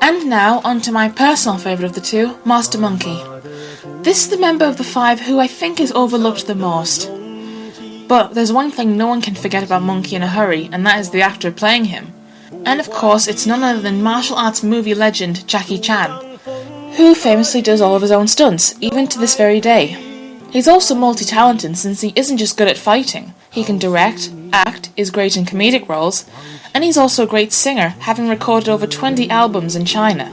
And now, on to my personal favourite of the two, Master Monkey. This is the member of the five who I think is overlooked the most. But there's one thing no one can forget about Monkey in a hurry, and that is the actor playing him. And of course, it's none other than martial arts movie legend Jackie Chan, who famously does all of his own stunts, even to this very day. He's also multi-talented since he isn't just good at fighting. He can direct, act, is great in comedic roles, and he's also a great singer, having recorded over 20 albums in China.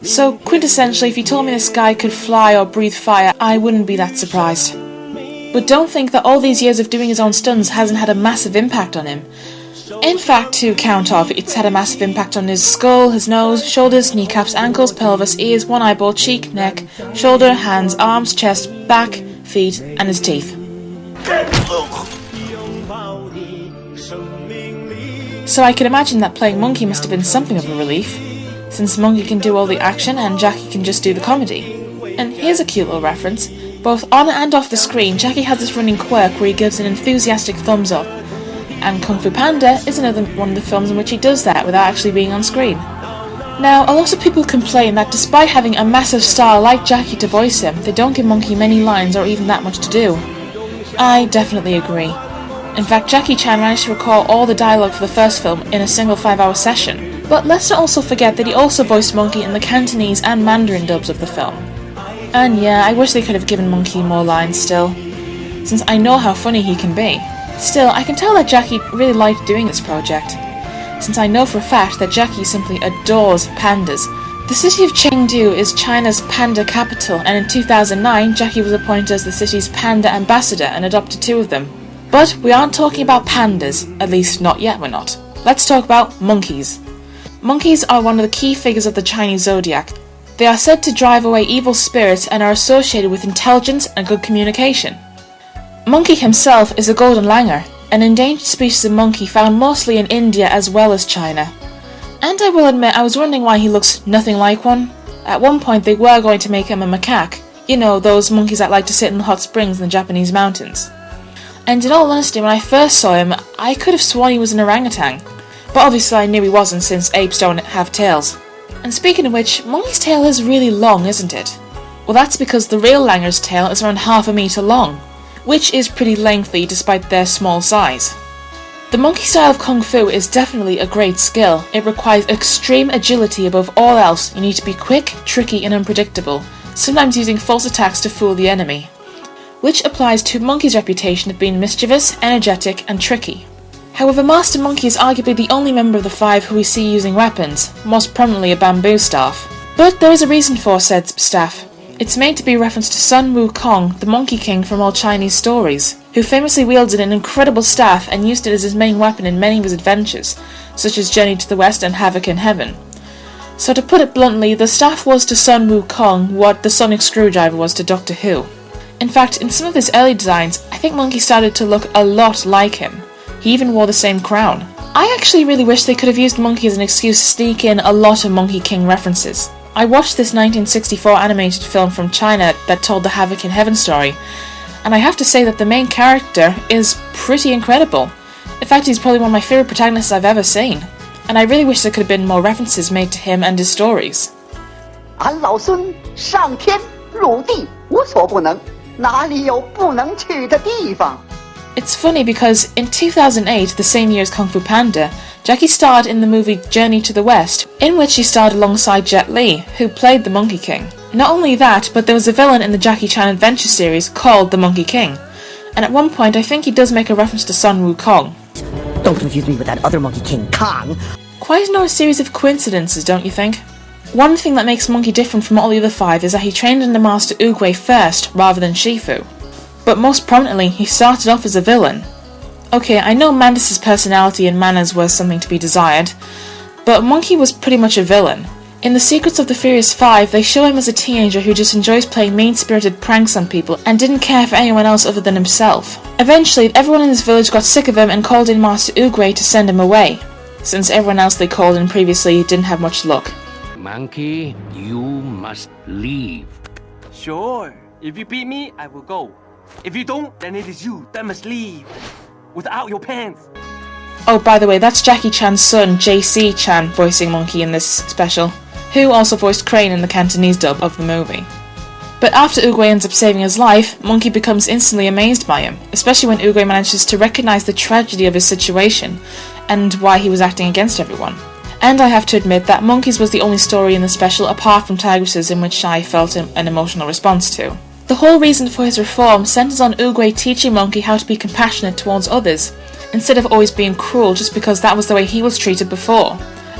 So, quintessentially, if you told me this guy could fly or breathe fire, I wouldn't be that surprised. But don't think that all these years of doing his own stunts hasn't had a massive impact on him. In fact, to count off, it's had a massive impact on his skull, his nose, shoulders, kneecaps, ankles, pelvis, ears, one eyeball, cheek, neck, shoulder, hands, arms, chest, back, feet, and his teeth. So I can imagine that playing Monkey must have been something of a relief, since Monkey can do all the action and Jackie can just do the comedy. And here's a cute little reference. Both on and off the screen, Jackie has this running quirk where he gives an enthusiastic thumbs up. And Kung Fu Panda is another one of the films in which he does that without actually being on screen. Now, a lot of people complain that despite having a massive star like Jackie to voice him, they don't give Monkey many lines or even that much to do. I definitely agree. In fact, Jackie Chan managed to recall all the dialogue for the first film in a single 5-hour session. But let's not also forget that he also voiced Monkey in the Cantonese and Mandarin dubs of the film. And yeah, I wish they could have given Monkey more lines still, since I know how funny he can be. Still, I can tell that Jackie really liked doing this project, since I know for a fact that Jackie simply adores pandas. The city of Chengdu is China's panda capital, and in 2009, Jackie was appointed as the city's panda ambassador and adopted 2 of them. But we aren't talking about pandas, at least not yet we're not. Let's talk about monkeys. Monkeys are one of the key figures of the Chinese zodiac. They are said to drive away evil spirits and are associated with intelligence and good communication. Monkey himself is a golden langur, an endangered species of monkey found mostly in India as well as China. And I will admit, I was wondering why he looks nothing like one. At one point they were going to make him a macaque, you know, those monkeys that like to sit in the hot springs in the Japanese mountains. And in all honesty, when I first saw him, I could have sworn he was an orangutan. But obviously I knew he wasn't, since apes don't have tails. And speaking of which, Monkey's tail is really long, isn't it? Well, that's because the real langur's tail is around half a metre long, which is pretty lengthy despite their small size. The monkey style of Kung Fu is definitely a great skill. It requires extreme agility above all else. You need to be quick, tricky and unpredictable, sometimes using false attacks to fool the enemy, which applies to Monkey's reputation of being mischievous, energetic and tricky. However, Master Monkey is arguably the only member of the 5 who we see using weapons, most prominently a bamboo staff. But there is a reason for said staff. It's made to be a reference to Sun Wukong, the Monkey King from old Chinese stories, who famously wielded an incredible staff and used it as his main weapon in many of his adventures, such as Journey to the West and Havoc in Heaven. So to put it bluntly, the staff was to Sun Wukong what the sonic screwdriver was to Doctor Who. In fact, in some of his early designs, I think Monkey started to look a lot like him. He even wore the same crown. I actually really wish they could have used Monkey as an excuse to sneak in a lot of Monkey King references. I watched this 1964 animated film from China that told the Havoc in Heaven story, and I have to say that the main character is pretty incredible. In fact, he's probably one of my favourite protagonists I've ever seen, and I really wish there could have been more references made to him and his stories. 俺老孙上天入地无所不能，哪里有不能去的地方？ It's funny because in 2008, the same year as Kung Fu Panda, Jackie starred in the movie Journey to the West, in which he starred alongside Jet Li, who played the Monkey King. Not only that, but there was a villain in the Jackie Chan adventure series called the Monkey King, and at one point I think he does make a reference to Sun Wukong. Don't confuse me with that other Monkey King, Kong. Quite a series of coincidences, don't you think? One thing that makes Monkey different from all the other 5 is that he trained under Master Oogway first, rather than Shifu. But most prominently, he started off as a villain. Okay, I know Mandus' personality and manners were something to be desired, but Monkey was pretty much a villain. In The Secrets of the Furious 5, they show him as a teenager who just enjoys playing mean-spirited pranks on people and didn't care for anyone else other than himself. Eventually, everyone in his village got sick of him and called in Master Oogway to send him away, since everyone else they called in previously didn't have much luck. Monkey, you must leave. Sure, if you beat me, I will go. If you don't, then it is you that must leave. Without your pants. Oh, by the way, that's Jackie Chan's son, JC Chan, voicing Monkey in this special. who also voiced Crane in the Cantonese dub of the movie. But after Oogway ends up saving his life, Monkey becomes instantly amazed by him, especially when Oogway manages to recognise the tragedy of his situation and why he was acting against everyone. And I have to admit that Monkey's was the only story in the special apart from Tigress's in which I felt an emotional response to. The whole reason for his reform centres on Oogway teaching Monkey how to be compassionate towards others, instead of always being cruel just because that was the way he was treated before.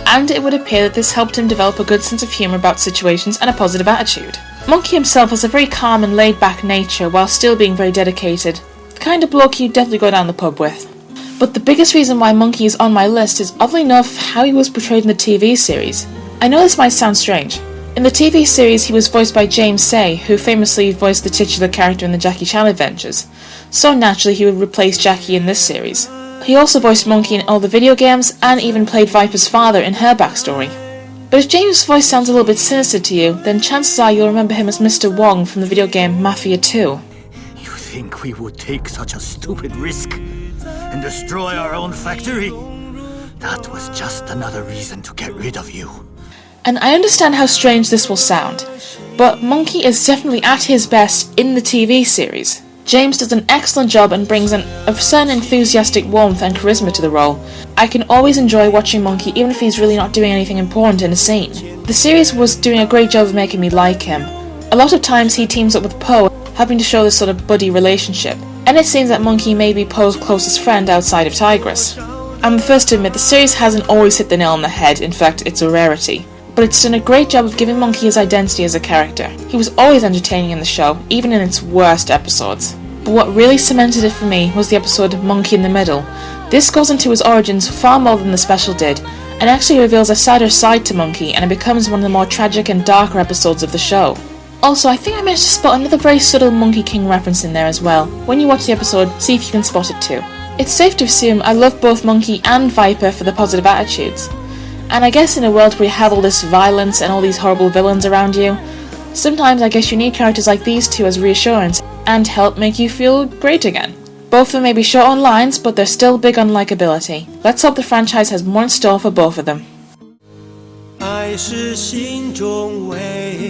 And it would appear that this helped him develop a good sense of humour about situations and a positive attitude. Monkey himself has a very calm and laid-back nature while still being very dedicated. The kind of bloke you'd definitely go down the pub with. But the biggest reason why Monkey is on my list is, oddly enough, how he was portrayed in the TV series. I know this might sound strange. In the TV series he was voiced by James Say, who famously voiced the titular character in the Jackie Chan adventures. So naturally he would replace Jackie in this series. He also voiced Monkey in all the video games and even played Viper's father in her backstory. But if James' voice sounds a little bit sinister to you, then chances are you'll remember him as Mr. Wong from the video game Mafia 2. You think we would take such a stupid risk and destroy our own factory? That was just another reason to get rid of you. And I understand how strange this will sound, but Monkey is definitely at his best in the TV series. James does an excellent job and brings a certain enthusiastic warmth and charisma to the role. I can always enjoy watching Monkey even if he's really not doing anything important in a scene. The series was doing a great job of making me like him. A lot of times he teams up with Poe, helping to show this sort of buddy relationship, and it seems that Monkey may be Poe's closest friend outside of Tigress. I'm the first to admit the series hasn't always hit the nail on the head, in fact it's a rarity. But it's done a great job of giving Monkey his identity as a character. He was always entertaining in the show, even in its worst episodes. But what really cemented it for me was the episode Monkey in the Middle. This goes into his origins far more than the special did, and actually reveals a sadder side to Monkey, and it becomes one of the more tragic and darker episodes of the show. Also, I think I managed to spot another very subtle Monkey King reference in there as well. When you watch the episode, see if you can spot it too. It's safe to assume I love both Monkey and Viper for their positive attitudes. And I guess in a world where you have all this violence and all these horrible villains around you, sometimes I guess you need characters like these two as reassurance and help make you feel great again. Both of them may be short on lines, but they're still big on likability. Let's hope the franchise has more in store for both of them.爱是心中唯